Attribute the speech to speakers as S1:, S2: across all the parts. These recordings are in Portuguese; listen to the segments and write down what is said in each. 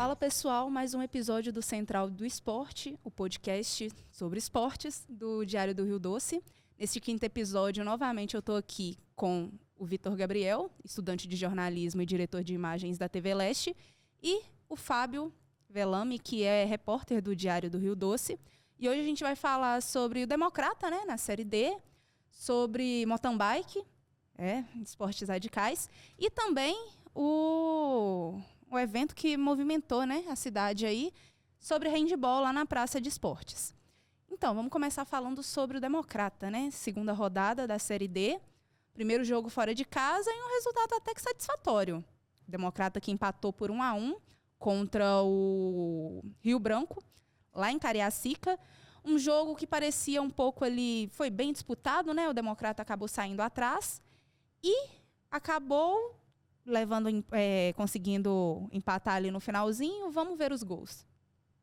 S1: Fala pessoal, mais um episódio do Central do Esporte, o podcast sobre esportes do Diário do Rio Doce. Neste quinto episódio, novamente eu estou aqui com o Vitor Gabriel, estudante de jornalismo e diretor de imagens da TV Leste, e o Fábio Velame, que é repórter do Diário do Rio Doce. E hoje a gente vai falar sobre o Democrata, né, na Série D, sobre mountain bike, esportes radicais, e também o evento que movimentou, né, a cidade aí, sobre handebol lá na Praça de Esportes. Então, vamos começar falando sobre o Democrata, né? Segunda rodada da Série D, primeiro jogo fora de casa e um resultado até que satisfatório. O Democrata que empatou por 1-1 contra o Rio Branco, lá em Cariacica. Um jogo que parecia um pouco ali, foi bem disputado, né? O Democrata acabou saindo atrás e acabou conseguindo empatar ali no finalzinho. Vamos ver os gols.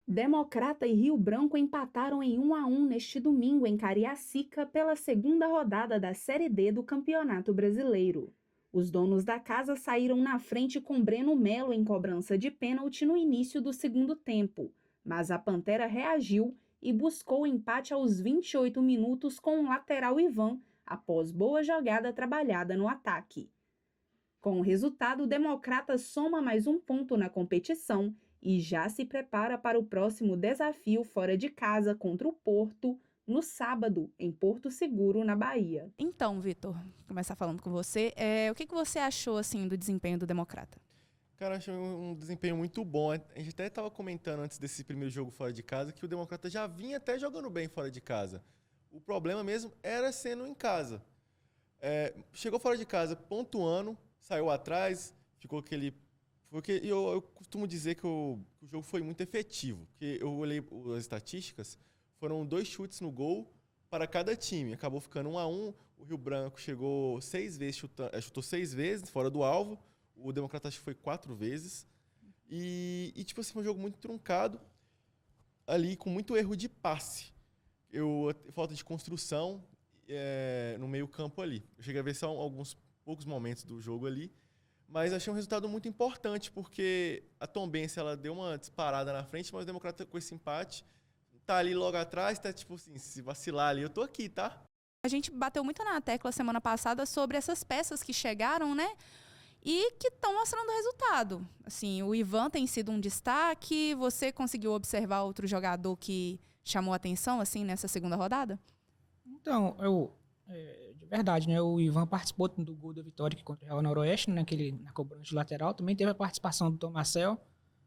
S2: Democrata e Rio Branco empataram em 1-1 neste domingo em Cariacica pela segunda rodada da Série D do Campeonato Brasileiro. Os donos da casa saíram na frente com Breno Melo em cobrança de pênalti no início do segundo tempo, mas a Pantera reagiu e buscou o empate aos 28 minutos com o lateral Ivan, após boa jogada trabalhada no ataque. Com o resultado, o Democrata soma mais um ponto na competição e já se prepara para o próximo desafio fora de casa contra o Porto, no sábado, em Porto Seguro, na Bahia.
S1: Então, Vitor, vou começar falando com você. O que você achou assim, do desempenho do Democrata?
S3: Cara, eu achei um desempenho muito bom. A gente até estava comentando antes desse primeiro jogo fora de casa que o Democrata já vinha até jogando bem fora de casa. O problema mesmo era sendo em casa. Chegou fora de casa pontuando, saiu atrás, ficou aquele... Eu costumo dizer que o jogo foi muito efetivo, porque eu olhei as estatísticas, foram 2 chutes no gol para cada time. Acabou ficando 1-1, o Rio Branco chegou 6 vezes, chutou 6 vezes fora do alvo, o Democrata acho que foi 4 vezes. E tipo assim, foi um jogo muito truncado, ali com muito erro de passe. Falta de construção no meio campo ali. Eu cheguei a ver só alguns poucos momentos do jogo ali, mas achei um resultado muito importante, porque a Tombense ela deu uma disparada na frente, mas o Democrata com esse empate tá ali logo atrás, tá tipo assim, se vacilar ali, eu tô aqui, tá?
S1: A gente bateu muito na tecla semana passada sobre essas peças que chegaram, né? E que estão mostrando o resultado. Assim, o Ivan tem sido um destaque. Você conseguiu observar outro jogador que chamou a atenção assim, nessa segunda rodada?
S4: Então, de verdade, né? O Ivan participou do gol da vitória aqui contra o Real Noroeste, né, na cobrança de lateral. Também teve a participação do Tomacel,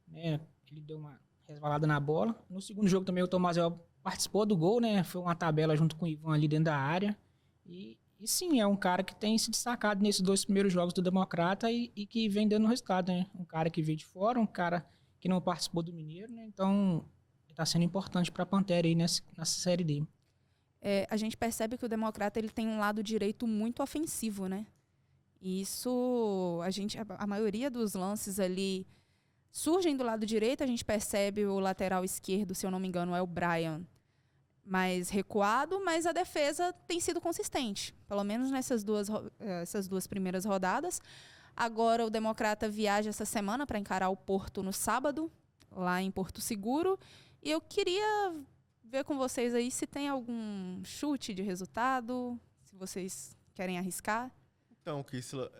S4: né? Ele deu uma resvalada na bola. No segundo jogo também o Tomacel participou do gol, né? Foi uma tabela junto com o Ivan ali dentro da área. E sim, é um cara que tem se destacado nesses 2 primeiros jogos do Democrata e que vem dando resultado, né? Um cara que veio de fora, um cara que não participou do Mineiro, né? Então, está sendo importante para a Pantera aí nessa Série D.
S1: A gente percebe que o Democrata ele tem um lado direito muito ofensivo, né? E isso, a maioria dos lances ali surgem do lado direito. A gente percebe o lateral esquerdo, se eu não me engano, é o Brian, mais recuado, mas a defesa tem sido consistente, pelo menos essas duas primeiras rodadas. Agora o Democrata viaja essa semana para encarar o Porto no sábado, lá em Porto Seguro, e eu queria ver com vocês aí se tem algum chute de resultado, se vocês querem arriscar.
S3: Então, Kissla,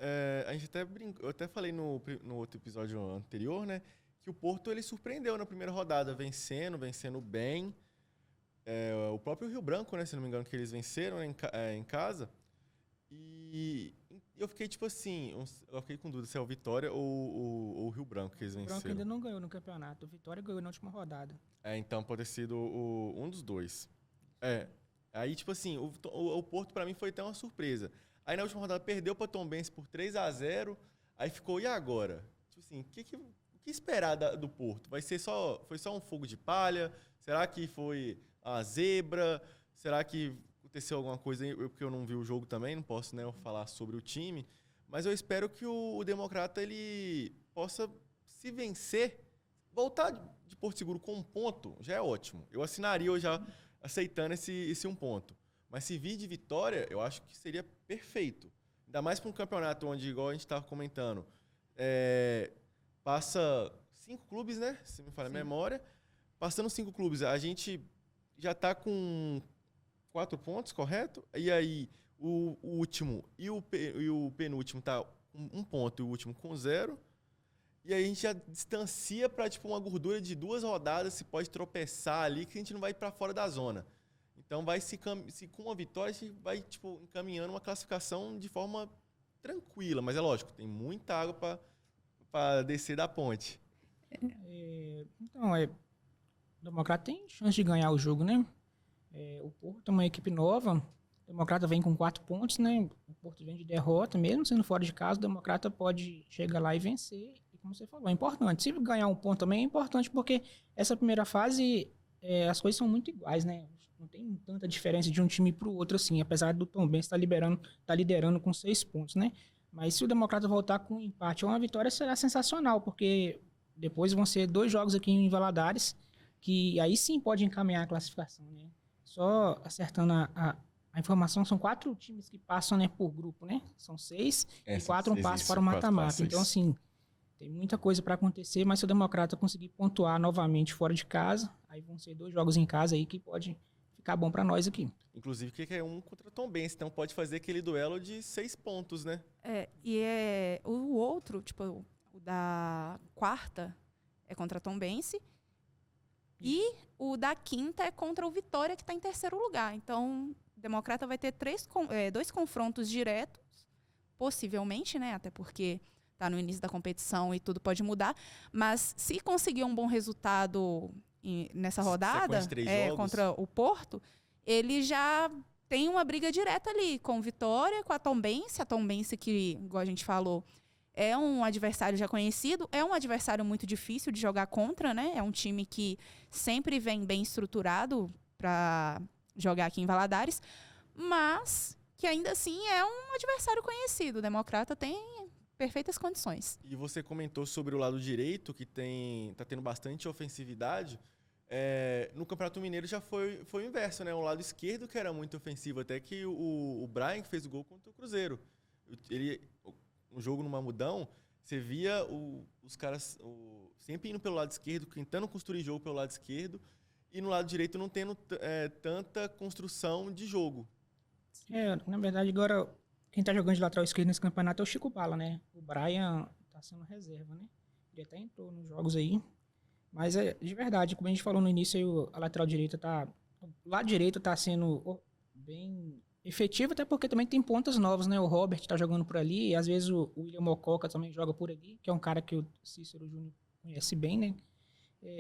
S3: a gente até brincou, eu até falei no outro episódio anterior, né, que o Porto ele surpreendeu na primeira rodada, vencendo bem. O próprio Rio Branco, né, se não me engano, que eles venceram, né, em casa. E eu fiquei tipo assim, eu fiquei com dúvida se é o Vitória ou o Rio Branco que eles venceram.
S4: O Branco ainda não ganhou no campeonato, o Vitória ganhou na última rodada.
S3: Então pode ter sido um dos dois. Aí tipo assim, o Porto pra mim foi até uma surpresa. Aí na última rodada perdeu pra Tombense por 3-0, aí ficou, e agora? Tipo assim, o que esperar do Porto? Foi só um fogo de palha? Será que foi a zebra? Será que aconteceu alguma coisa aí? Porque eu não vi o jogo também, não posso, né, falar sobre o time. Mas eu espero que o Democrata ele possa se vencer, voltar de Porto Seguro com um ponto, já é ótimo. Eu assinaria já aceitando esse um ponto. Mas se vir de vitória, eu acho que seria perfeito. Ainda mais para um campeonato onde, igual a gente estava comentando, passa 5 clubes, né? Se me falha a memória. Passando 5 clubes, a gente já está com 4 pontos, correto? E aí, o último e o penúltimo tá com 1 ponto e o último com 0. E aí a gente já distancia para tipo, uma gordura de 2 rodadas, se pode tropeçar ali, que a gente não vai para fora da zona. Então, com uma vitória, a gente vai tipo, encaminhando uma classificação de forma tranquila. Mas é lógico, tem muita água para descer da ponte.
S4: Então, o Democrata tem chance de ganhar o jogo, né? O Porto é uma equipe nova. O Democrata vem com 4 pontos, né? O Porto vem de derrota, mesmo sendo fora de casa, o Democrata pode chegar lá e vencer. E como você falou, é importante. Se ganhar um ponto também é importante, porque essa primeira fase, as coisas são muito iguais, né? Não tem tanta diferença de um time para o outro, assim, apesar do Tombense estar liderando com 6 pontos, né? Mas se o Democrata voltar com um empate ou uma vitória, será sensacional, porque depois vão ser 2 jogos aqui em Valadares, que aí sim pode encaminhar a classificação, né? Só acertando a informação, são 4 times que passam, né, por grupo, né? São 6 e 4 um passo para o mata-mata. Então, assim, tem muita coisa para acontecer, mas se o Democrata conseguir pontuar novamente fora de casa, aí vão ser 2 jogos em casa aí que pode ficar bom para nós aqui.
S3: Inclusive que é um contra Tombense, então pode fazer aquele duelo de 6 pontos, né?
S1: O outro, tipo, o da quarta é contra Tombense e o da quinta é contra o Vitória, que está em terceiro lugar. Então, o Democrata vai ter 2 confrontos diretos, possivelmente, né? Até porque está no início da competição e tudo pode mudar. Mas se conseguir um bom resultado nessa rodada, contra o Porto, ele já tem uma briga direta ali com o Vitória, com a Tombense que, igual a gente falou, é um adversário já conhecido, é um adversário muito difícil de jogar contra, né? É um time que sempre vem bem estruturado para jogar aqui em Valadares, mas que ainda assim é um adversário conhecido. O Democrata tem perfeitas condições.
S3: E você comentou sobre o lado direito, que tá tendo bastante ofensividade. No Campeonato Mineiro já foi o inverso, né? O lado esquerdo que era muito ofensivo, até que o Brian que fez o gol contra o Cruzeiro. Um jogo no Mamudão, você via os caras sempre indo pelo lado esquerdo, tentando construir jogo pelo lado esquerdo, e no lado direito não tendo tanta construção de jogo.
S4: Na verdade, agora, quem tá jogando de lateral esquerdo nesse campeonato é o Chico Bala, né? O Brian tá sendo reserva, né? Ele até entrou nos jogos aí. Mas de verdade, como a gente falou no início, a lateral direita o lado direito tá sendo bem efetivo, até porque também tem pontas novas, né? O Robert tá jogando por ali, e às vezes o William Mococa também joga por ali, que é um cara que o Cícero Júnior conhece bem, né?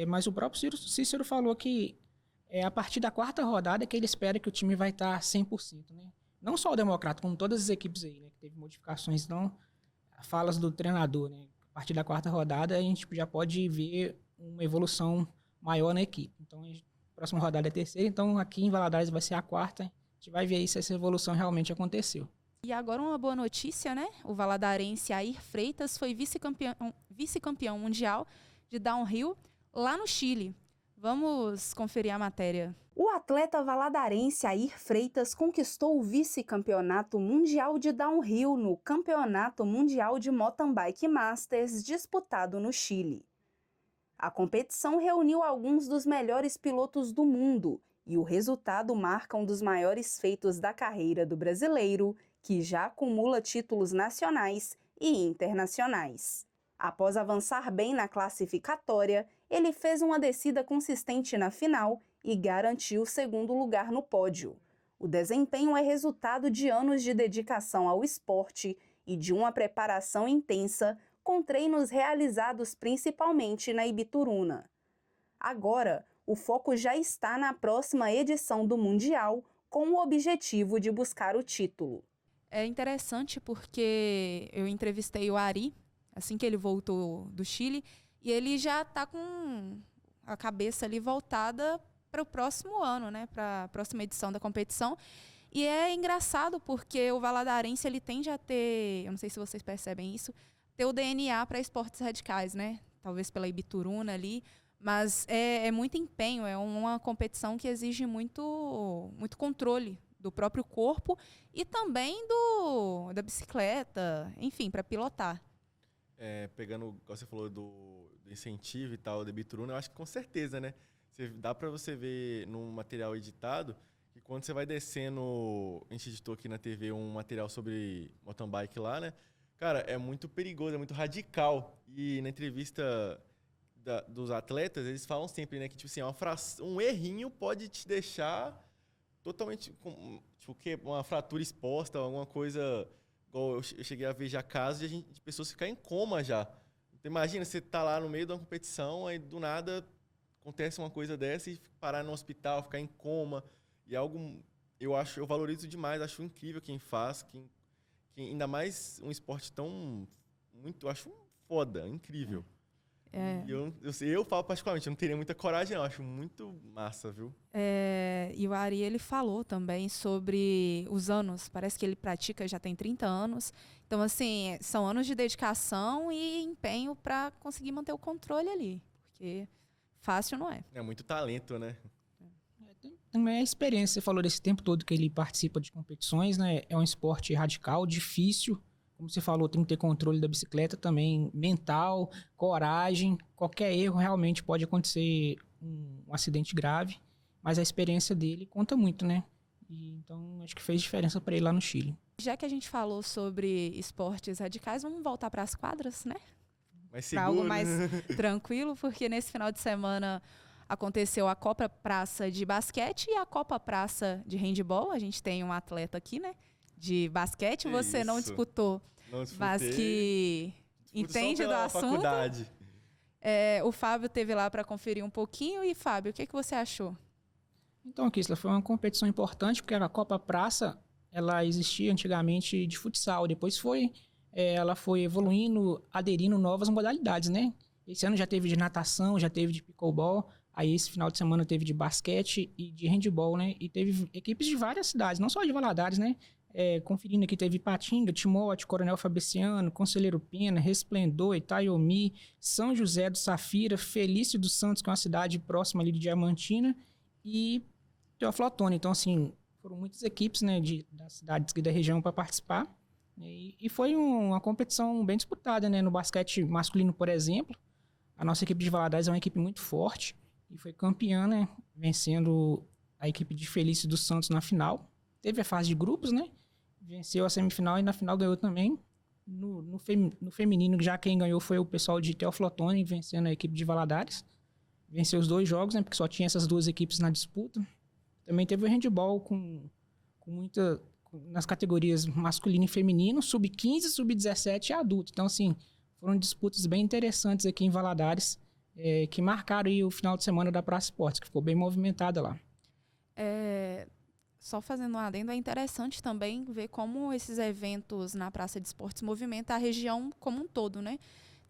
S4: Mas o próprio Cícero falou que a partir da 4ª rodada que ele espera que o time vai estar 100%, né? Não só o Democrata, como todas as equipes aí, né? Que teve modificações, então, falas do treinador, né? A partir da 4ª rodada a gente já pode ver uma evolução maior na equipe. Então, a próxima rodada é a 3ª, então aqui em Valadares vai ser a 4ª. A gente vai ver aí se essa evolução realmente aconteceu.
S1: E agora uma boa notícia, né? O valadarense Air Freitas foi vice-campeão mundial de downhill lá no Chile. Vamos conferir a matéria.
S2: O atleta valadarense Air Freitas conquistou o vice-campeonato mundial de downhill no Campeonato Mundial de Mountain Bike Masters disputado no Chile. A competição reuniu alguns dos melhores pilotos do mundo e o resultado marca um dos maiores feitos da carreira do brasileiro, que já acumula títulos nacionais e internacionais. Após avançar bem na classificatória, ele fez uma descida consistente na final e garantiu o 2º lugar no pódio. O desempenho é resultado de anos de dedicação ao esporte e de uma preparação intensa, com treinos realizados principalmente na Ibituruna. Agora, o foco já está na próxima edição do Mundial, com o objetivo de buscar o título.
S1: É interessante porque eu entrevistei o Ari, assim que ele voltou do Chile, e ele já está com a cabeça ali voltada para o próximo ano, né, para a próxima edição da competição. E é engraçado porque o valadarense ele tende a ter, eu não sei se vocês percebem isso, ter o DNA para esportes radicais, né? Talvez pela Ibituruna ali, mas é muito empenho, é uma competição que exige muito controle do próprio corpo e também da bicicleta, enfim, para pilotar.
S3: Pegando, como você falou, do incentivo e tal, da Bituruna, eu acho que com certeza, né? Dá para você ver num material editado que quando você vai descendo, a gente editou aqui na TV um material sobre mountain bike lá, né? Cara, é muito perigoso, é muito radical. E na entrevista dos atletas, eles falam sempre, né, que tipo assim, um errinho pode te deixar totalmente tipo, uma fratura exposta, alguma coisa. Igual eu cheguei a ver já casos de pessoas ficarem em coma já. Então, imagina, você tá lá no meio de uma competição, aí do nada acontece uma coisa dessa e parar no hospital, ficar em coma. E é algo, eu valorizo demais, acho incrível quem faz, quem ainda mais um esporte eu acho foda, incrível. Eu falo particularmente, eu não teria muita coragem, não, acho muito massa, viu?
S1: E o Ari, ele falou também sobre os anos, parece que ele pratica já tem 30 anos, então assim, são anos de dedicação e empenho para conseguir manter o controle ali, porque fácil não é.
S3: É muito talento, né?
S4: Também a experiência, você falou desse tempo todo que ele participa de competições, né? É um esporte radical, difícil. Como você falou, tem que ter controle da bicicleta também, mental, coragem. Qualquer erro realmente pode acontecer um acidente grave, mas a experiência dele conta muito, né? Então, acho que fez diferença para ele lá no Chile.
S1: Já que a gente falou sobre esportes radicais, vamos voltar para as quadras, né?
S3: Mais seguro.
S1: Para algo mais tranquilo, porque nesse final de semana aconteceu a Copa Praça de basquete e a Copa Praça de handebol. A gente tem um atleta aqui, né? De basquete. Você não disputou, mas que entende do assunto.
S3: Faculdade.
S1: O Fábio teve lá para conferir um pouquinho. E, Fábio, o que você achou?
S4: Então, Kisla, foi uma competição importante, porque a Copa Praça, ela existia antigamente de futsal. Depois ela foi evoluindo, aderindo novas modalidades, né? Esse ano já teve de natação, já teve de pickleball. Aí esse final de semana teve de basquete e de handebol, né? E teve equipes de várias cidades, não só de Valadares, né? Conferindo aqui, teve Ipatinga, Timóteo, Coronel Fabriciano, Conselheiro Pena, Resplendor, Itaiomi, São José do Safira, Felício dos Santos, que é uma cidade próxima ali de Diamantina, e Teófilo Otoni. Então, assim, foram muitas equipes, né, das cidades aqui da região para participar. E foi uma competição bem disputada, né? No basquete masculino, por exemplo, a nossa equipe de Valadares é uma equipe muito forte e foi campeã, né? Vencendo a equipe de Felício dos Santos na final. Teve a fase de grupos, né? Venceu a semifinal e na final ganhou também. No feminino, já quem ganhou foi o pessoal de Teófilo Otoni, vencendo a equipe de Valadares. Venceu os 2 jogos, né? Porque só tinha essas 2 equipes na disputa. Também teve o handebol com muita... nas categorias masculino e feminino, sub-15, sub-17 e adulto. Então, assim, foram disputas bem interessantes aqui em Valadares, que marcaram aí o final de semana da Praça Esportes, que ficou bem movimentada lá.
S1: Só fazendo um adendo, é interessante também ver como esses eventos na Praça de Esportes movimentam a região como um todo, né?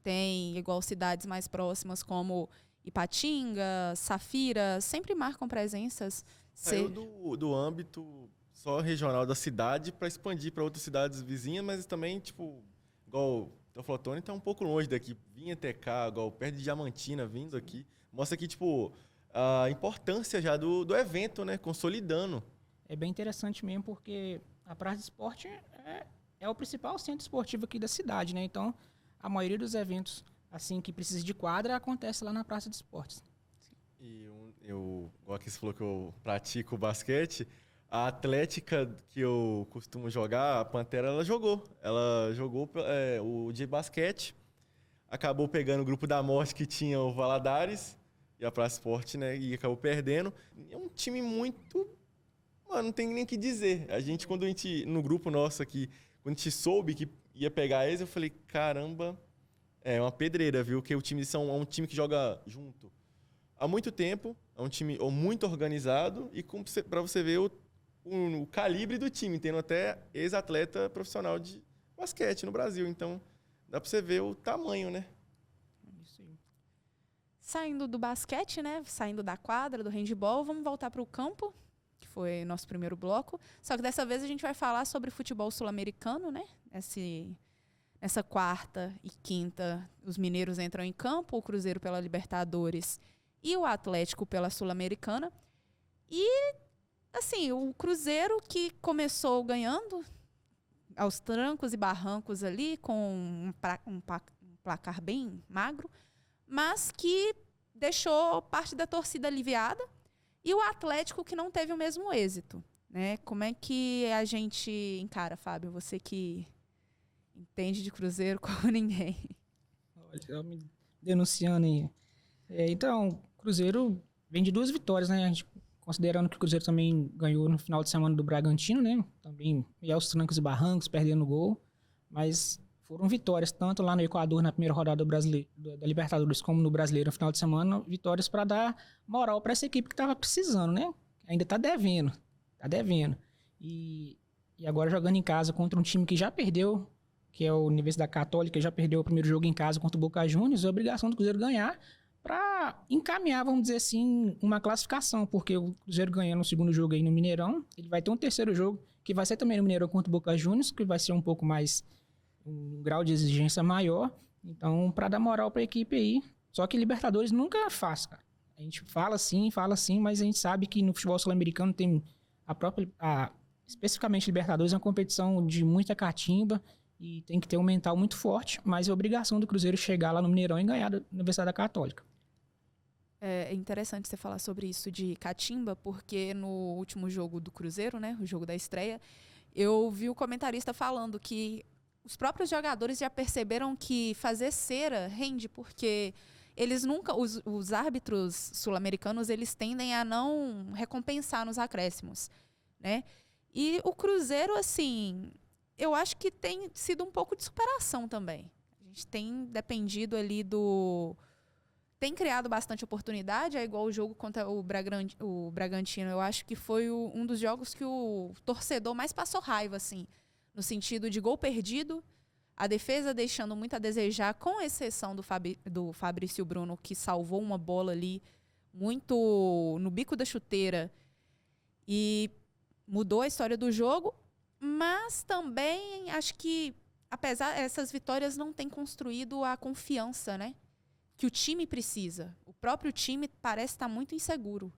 S1: Tem igual cidades mais próximas como Ipatinga, Safira, sempre marcam presenças.
S3: Saiu do âmbito só regional da cidade para expandir para outras cidades vizinhas, mas também, tipo, igual o Flotone está um pouco longe daqui, vinha até cá, igual perto de Diamantina, vindo aqui. Mostra aqui, tipo, a importância já do evento, né? Consolidando.
S4: É bem interessante mesmo, porque a Praça de Esporte é o principal centro esportivo aqui da cidade, né? Então, a maioria dos eventos, assim, que precisa de quadra, acontece lá na Praça de Esportes.
S3: E igual que você falou que eu pratico basquete, a Atlética que eu costumo jogar, a Pantera, ela jogou. Ela jogou o de basquete, acabou pegando o grupo da morte que tinha o Valadares e a Praça Esporte, né? E acabou perdendo. É um time muito... Mano, não tem nem o que dizer. No grupo nosso aqui, quando a gente soube que ia pegar eles, eu falei, caramba, é uma pedreira, viu? Que é um time que joga junto há muito tempo, é um time muito organizado e para você ver o calibre do time, tendo até ex-atleta profissional de basquete no Brasil. Então, dá para você ver o tamanho, né?
S4: Isso aí.
S1: Saindo do basquete, né? Saindo da quadra, do handebol, vamos voltar para o campo, que foi nosso primeiro bloco. Só que dessa vez a gente vai falar sobre futebol sul-americano, né? Essa quarta e quinta, os mineiros entram em campo, o Cruzeiro pela Libertadores e o Atlético pela Sul-Americana. E, assim, o Cruzeiro que começou ganhando aos trancos e barrancos ali, com um placar bem magro, mas que deixou parte da torcida aliviada, e o Atlético que não teve o mesmo êxito, né? Como é que a gente encara, Fábio? Você que entende de Cruzeiro como ninguém.
S4: Olha, me denunciando aí. Então, o Cruzeiro vem de 2 vitórias, né? A gente, considerando que o Cruzeiro também ganhou no final de semana do Bragantino, né? Também ia aos trancos e barrancos, perdendo gol. Mas foram vitórias, tanto lá no Equador, na primeira rodada da Libertadores, como no Brasileiro, no final de semana. Vitórias para dar moral para essa equipe que estava precisando, né? Ainda está devendo. Está devendo. E agora jogando em casa contra um time que já perdeu, que é a Universidade Católica, já perdeu o primeiro jogo em casa contra o Boca Juniors, é a obrigação do Cruzeiro ganhar para encaminhar, vamos dizer assim, uma classificação, porque o Cruzeiro ganhando o segundo jogo aí no Mineirão, ele vai ter um terceiro jogo, que vai ser também no Mineirão contra o Boca Juniors, que vai ser um pouco mais, um grau de exigência maior, então para dar moral para a equipe aí, só que Libertadores nunca faz, cara. A gente fala assim, mas a gente sabe que no futebol sul-americano tem especificamente Libertadores é uma competição de muita catimba, e tem que ter um mental muito forte, mas é obrigação do Cruzeiro chegar lá no Mineirão e ganhar da Universidade Católica.
S1: É interessante você falar sobre isso de catimba, porque no último jogo do Cruzeiro, né, o jogo da estreia, eu vi o comentarista falando que os próprios jogadores já perceberam que fazer cera rende, porque eles nunca, os árbitros sul-americanos, eles tendem a não recompensar nos acréscimos, né? E o Cruzeiro, assim, eu acho que tem sido um pouco de superação também. A gente tem dependido ali tem criado bastante oportunidade, é igual o jogo contra o Bragantino. Eu acho que foi um dos jogos que o torcedor mais passou raiva, assim, no sentido de gol perdido, a defesa deixando muito a desejar, com exceção do Fabrício Bruno, que salvou uma bola ali muito no bico da chuteira e mudou a história do jogo. Mas também acho que, apesar essas vitórias não têm construído a confiança, né, que o time precisa. O próprio time parece estar muito inseguro.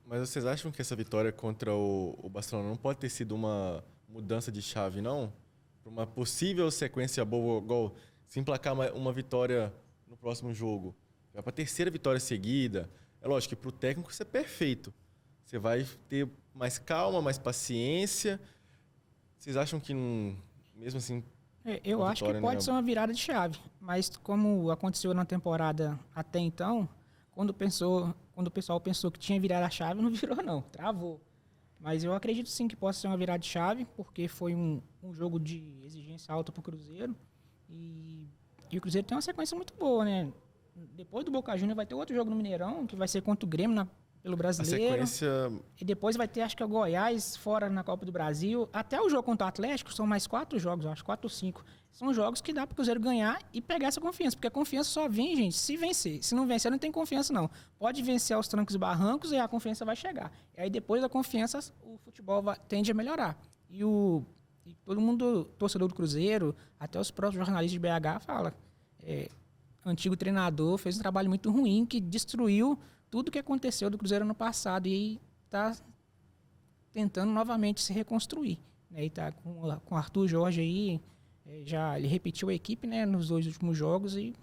S3: Mas vocês acham que essa vitória contra o Barcelona não pode ter sido uma mudança de chave, não? Para uma possível sequência boa, igual se emplacar uma vitória no próximo jogo. Vai para a terceira vitória seguida. É lógico que para o técnico isso é perfeito. Você vai ter mais calma, mais paciência. Vocês acham que, mesmo assim...
S4: Eu acho que pode ser uma virada de chave. Mas como aconteceu na temporada até então, quando o pessoal pensou que tinha virado a chave, não virou não, travou. Mas eu acredito sim que possa ser uma virada de chave, porque foi um jogo de exigência alta para o Cruzeiro. E o Cruzeiro tem uma sequência muito boa, né? Depois do Boca Juniors vai ter outro jogo no Mineirão, que vai ser contra o Grêmio pelo Brasileiro.
S3: A sequência...
S4: E depois vai ter, acho que é o Goiás fora na Copa do Brasil. Até o jogo contra o Atlético são mais 4 jogos, acho, 4 ou 5. São jogos que dá para o Cruzeiro ganhar e pegar essa confiança. Porque a confiança só vem, gente, se vencer. Se não vencer, não tem confiança, não. Pode vencer aos trancos e barrancos e a confiança vai chegar. E aí depois da confiança, o futebol tende a melhorar. E todo mundo, torcedor do Cruzeiro, até os próprios jornalistas de BH fala, antigo treinador fez um trabalho muito ruim que destruiu tudo que aconteceu do Cruzeiro no passado e está tentando novamente se reconstruir, né? E está com o Arthur Jorge aí, ele repetiu a equipe, né, nos 2 últimos jogos e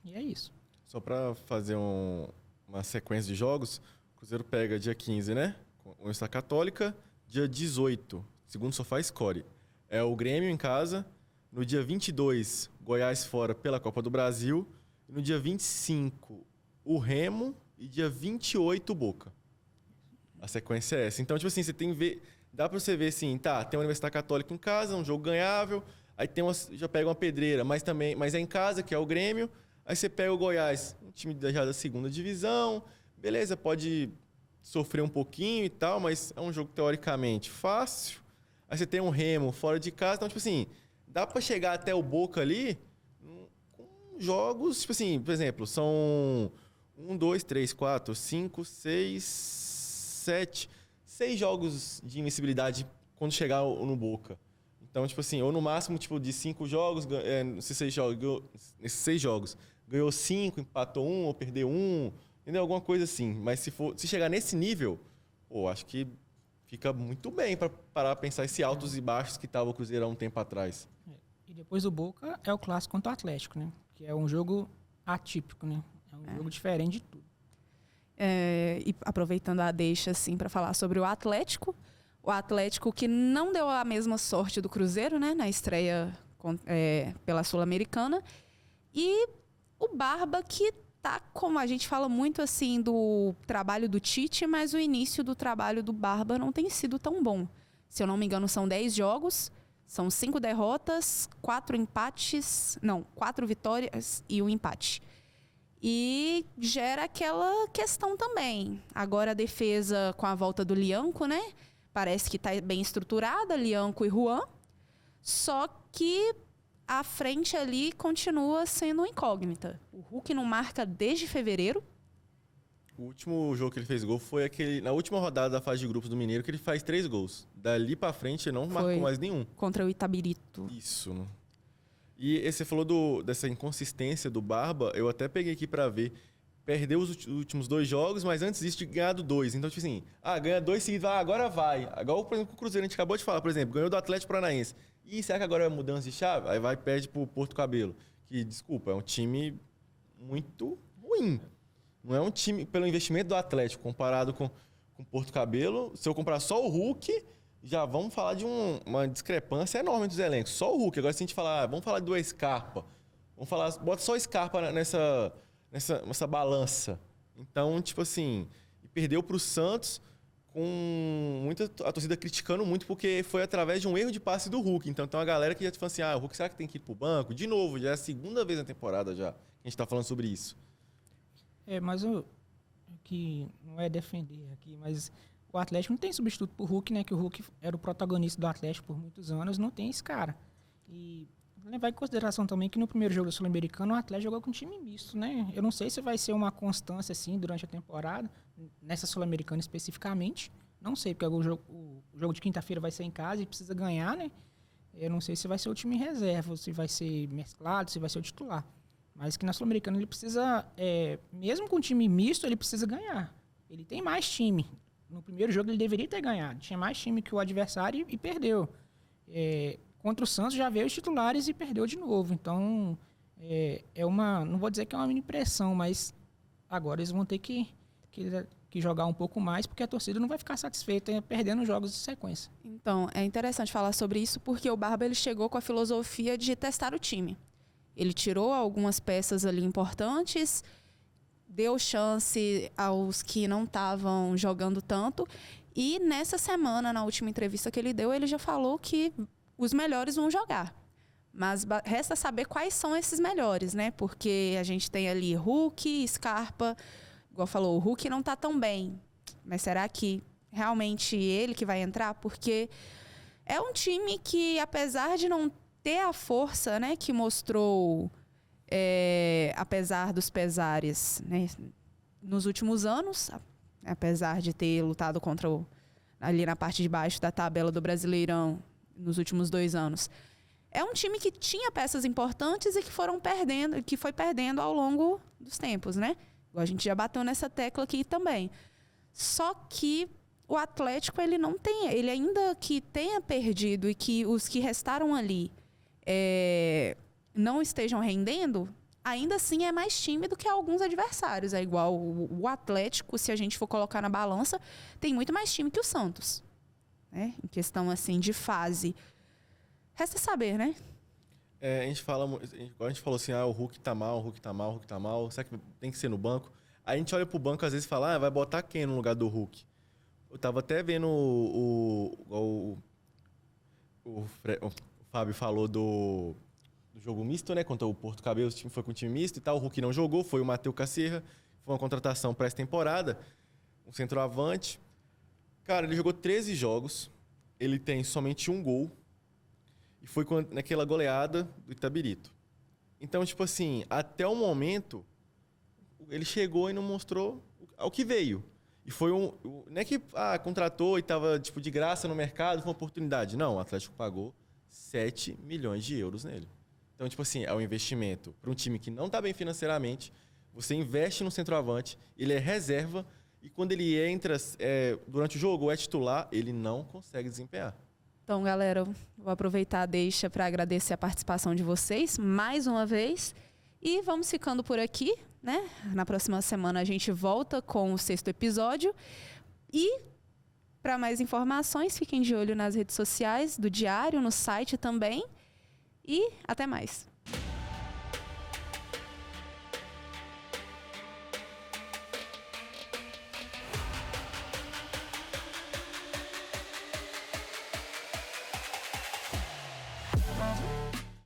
S4: é isso.
S3: Só para fazer uma sequência de jogos, o Cruzeiro pega dia 15, né? Com a Universidade Católica, dia 18, segundo Sofá Score. É o Grêmio em casa, no dia 22, Goiás fora pela Copa do Brasil, e no dia 25, o Remo, e dia 28, Boca. A sequência é essa. Então, tipo assim, você tem que ver... Dá pra você ver assim, tá, tem a Universidade Católica em casa, um jogo ganhável, aí já pega uma pedreira, mas é em casa, que é o Grêmio, aí você pega o Goiás, um time já da segunda divisão, beleza, pode sofrer um pouquinho e tal, mas é um jogo teoricamente fácil. Aí você tem um Remo fora de casa, então, tipo assim, dá pra chegar até o Boca ali com jogos, tipo assim, por exemplo, são... 1, 2, 3, 4, 5, 6, 7... 6 jogos de invencibilidade quando chegar no Boca. Então, tipo assim, ou no máximo, tipo, de 5 jogos, nesses 6 jogos, ganhou 5, empatou 1 ou perdeu 1, entendeu? Alguma coisa assim. Mas se chegar nesse nível, acho que fica muito bem para parar pra pensar esse altos e baixos que estava o Cruzeiro há um tempo atrás.
S4: E depois do Boca é o clássico contra o Atlético, né? Que é um jogo atípico, né? um jogo diferente de tudo.
S1: E aproveitando a deixa, assim, para falar sobre o Atlético que não deu a mesma sorte do Cruzeiro, né, na estreia pela Sul-Americana, e o Barba, que tá, como a gente fala muito assim do trabalho do Tite, mas o início do trabalho do Barba não tem sido tão bom. Se eu não me engano, são 10 jogos, são 5 derrotas, 4 vitórias e 1 empate. E gera aquela questão também. Agora a defesa com a volta do Lianco, né? Parece que está bem estruturada, Lianco e Juan. Só que a frente ali continua sendo incógnita. O Hulk não marca desde fevereiro.
S3: O último jogo que ele fez gol foi na última rodada da fase de grupos do Mineiro, que ele faz 3 gols. Dali pra frente ele não marcou mais nenhum.
S1: Contra o Itabirito.
S3: Isso, né? E você falou dessa inconsistência do Barba, eu até peguei aqui pra ver. Perdeu os últimos 2 jogos, mas antes disso tinha ganhado 2. Então, tipo assim, ganha 2 seguidos, agora vai. Igual, por exemplo, o Cruzeiro, a gente acabou de falar, por exemplo, ganhou do Atlético Paranaense. E será que agora é mudança de chave? Aí vai e perde pro Porto Cabelo. Que, desculpa, é um time muito ruim. Não é um time, pelo investimento do Atlético, comparado com o Porto Cabelo. Se eu comprar só o Hulk, já vamos falar de uma discrepância enorme entre os elencos. Só o Hulk. Agora, se a gente falar, vamos falar do Scarpa. Vamos falar, bota só o Scarpa nessa balança. Então, tipo assim, perdeu pro Santos com a torcida criticando muito, porque foi através de um erro de passe do Hulk. Então, tem uma galera que já te fala assim, o Hulk será que tem que ir pro banco? De novo, já é a segunda vez na temporada já que a gente tá falando sobre isso.
S4: Mas o que não é defender aqui, mas o Atlético não tem substituto pro Hulk, né? Que o Hulk era o protagonista do Atlético por muitos anos, não tem esse cara. E levar em consideração também que no primeiro jogo do Sul-Americano o Atlético jogou com um time misto, né? Eu não sei se vai ser uma constância assim durante a temporada, nessa Sul-Americana especificamente. Não sei, porque o jogo de quinta-feira vai ser em casa e precisa ganhar, né? Eu não sei se vai ser o time reserva, se vai ser mesclado, se vai ser o titular. Mas que na Sul-Americana ele precisa, mesmo com o time misto, ele precisa ganhar. Ele tem mais time. No primeiro jogo ele deveria ter ganhado. Tinha mais time que o adversário e perdeu. Contra o Santos já veio os titulares e perdeu de novo. Então, não vou dizer que é uma mini pressão, mas agora eles vão ter que jogar um pouco mais, porque a torcida não vai ficar satisfeita perdendo jogos de sequência.
S1: Então, é interessante falar sobre isso, porque o Barba ele chegou com a filosofia de testar o time. Ele tirou algumas peças ali importantes, deu chance aos que não estavam jogando tanto. E nessa semana, na última entrevista que ele deu, ele já falou que os melhores vão jogar. Mas resta saber quais são esses melhores, né? Porque a gente tem ali Hulk, Scarpa. Igual falou, o Hulk não está tão bem. Mas será que realmente ele que vai entrar? Porque é um time que, apesar de não ter a força, né, que mostrou, apesar dos pesares, né, nos últimos anos, apesar de ter lutado contra ali na parte de baixo da tabela do Brasileirão nos últimos 2 anos, é um time que tinha peças importantes e que foi perdendo ao longo dos tempos, né? A gente já bateu nessa tecla aqui também. Só que o Atlético, ele não tem, ele ainda que tenha perdido e que os que restaram ali não estejam rendendo, ainda assim é mais time do que alguns adversários. É igual o Atlético, se a gente for colocar na balança, tem muito mais time que o Santos, né? Em questão assim de fase. Resta saber, né?
S3: A gente falou assim, o Hulk tá mal, será que tem que ser no banco? Aí a gente olha pro banco às vezes e fala, vai botar quem no lugar do Hulk? Eu tava até vendo o Fábio falou do jogo misto, né? Contra o Porto Cabelo, o time foi com o time misto e tal. O Hulk não jogou, foi o Matheus Cacerra. Foi uma contratação pré-temporada. Um centroavante. Cara, ele jogou 13 jogos. Ele tem somente 1 gol. E foi naquela goleada do Itabirito. Então, tipo assim, até o momento, ele chegou e não mostrou ao que veio. E foi não é que contratou e estava tipo, de graça no mercado, foi uma oportunidade. Não, o Atlético pagou 7 milhões de euros nele. Então, tipo assim, é um investimento para um time que não está bem financeiramente. Você investe no centroavante, ele é reserva, e quando ele entra durante o jogo ou é titular, ele não consegue desempenhar.
S1: Então, galera, vou aproveitar a deixa para agradecer a participação de vocês mais uma vez. E vamos ficando por aqui. né? Na próxima semana a gente volta com o 6º episódio. E, para mais informações, fiquem de olho nas redes sociais do Diário, no site também. E até mais.